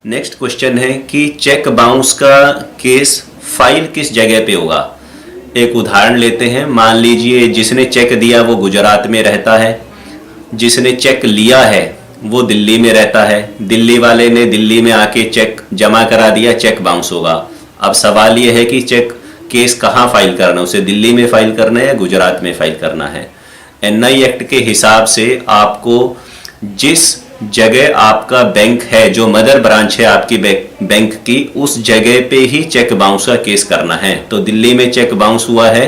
Next question है कि cheque bounce का केस फाइल किस जगह पे होगा। एक उदाहरण लेते हैं। मान लीजिए जिसने चेक दिया वो गुजरात में रहता है, जिसने चेक लिया है वो दिल्ली में रहता है। दिल्ली वाले ने दिल्ली में आके चेक जमा करा दिया, चेक बाउंस होगा। अब सवाल ये है कि चेक केस कहाँ फाइल करना है, उसे दिल्ली में फाइल करना है या गुजरात में फाइल करना है। एनआई एक्ट के हिसाब से आपको जिस जगह आपका बैंक है, जो मदर ब्रांच है आपकी बैंक की, उस जगह पे ही चेक बाउंस का केस करना है। तो दिल्ली में चेक बाउंस हुआ है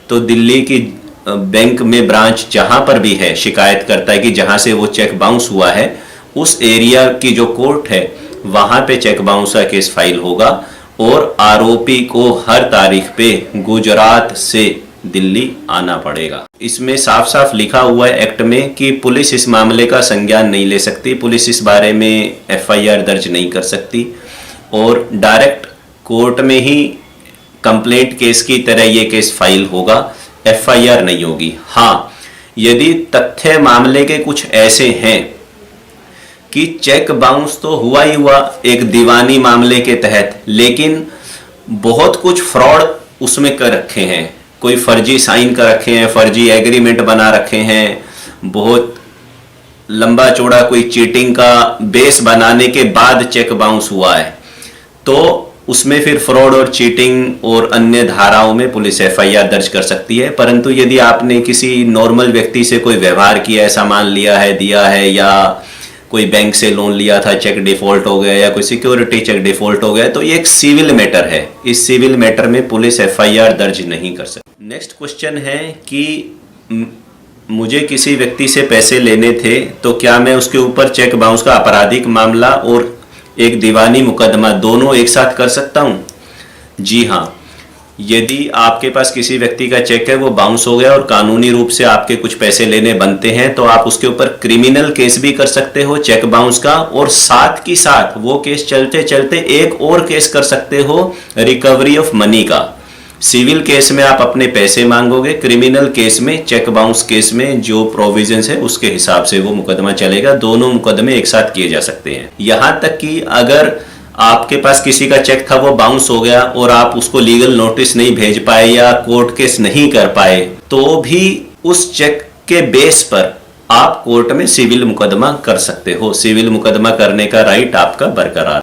तो दिल्ली की बैंक में ब्रांच जहां पर भी है शिकायत करता है कि जहां से वो चेक बाउंस हुआ है उस एरिया की जो कोर्ट है वहां पे चेक बाउंस का केस फाइल होगा और आरोपी को हर तारीख पे गुजरात से दिल्ली आना पड़ेगा। इसमें साफ साफ लिखा हुआ है एक्ट में कि पुलिस इस मामले का संज्ञान नहीं ले सकती, पुलिस इस बारे में एफआईआर दर्ज नहीं कर सकती और डायरेक्ट कोर्ट में ही कंप्लेंट केस की तरह ये केस फाइल होगा, एफआईआर नहीं होगी। हाँ, यदि तथ्य मामले के कुछ ऐसे हैं कि चेक बाउंस तो हुआ ही हुआ एक दीवानी मामले के तहत, लेकिन बहुत कुछ फ्रॉड उसमें कर रखे हैं, कोई फर्जी साइन कर रखे हैं, फर्जी एग्रीमेंट बना रखे हैं, बहुत लंबा चौड़ा कोई चीटिंग का बेस बनाने के बाद चेक बाउंस हुआ है, तो उसमें फिर फ्रॉड और चीटिंग और अन्य धाराओं में पुलिस एफआईआर दर्ज कर सकती है। परंतु यदि आपने किसी नॉर्मल व्यक्ति से कोई व्यवहार किया है, सामान लिया है, दिया है, या कोई बैंक से लोन लिया था, चेक डिफॉल्ट हो गया, या कोई सिक्योरिटी चेक डिफॉल्ट हो गया, तो ये एक सिविल मैटर है। इस सिविल मैटर में पुलिस एफआईआर दर्ज नहीं कर सकती। नेक्स्ट क्वेश्चन है कि मुझे किसी व्यक्ति से पैसे लेने थे तो क्या मैं उसके ऊपर चेक बाउंस का आपराधिक मामला और एक दीवानी मुकदमा दोनों एक साथ कर सकता हूं? जी हाँ, यदि आपके पास किसी व्यक्ति का चेक है वो बाउंस हो गया और कानूनी रूप से आपके कुछ पैसे लेने बनते हैं तो आप उसके ऊपर क्रिमिनल केस भी कर सकते हो चेक बाउंस का, और साथ की साथ वो केस चलते चलते एक और केस कर सकते हो रिकवरी ऑफ मनी का। सिविल केस में आप अपने पैसे मांगोगे, क्रिमिनल केस में चेक बाउंस केस में जो प्रोविजंस है उसके हिसाब से वो मुकदमा चलेगा। दोनों मुकदमे एक साथ किए जा सकते हैं। यहां तक कि अगर आपके पास किसी का चेक था वो बाउंस हो गया और आप उसको लीगल नोटिस नहीं भेज पाए या कोर्ट केस नहीं कर पाए, तो भी उस चेक के बेस पर आप कोर्ट में सिविल मुकदमा कर सकते हो। सिविल मुकदमा करने का राइट आपका बरकरार।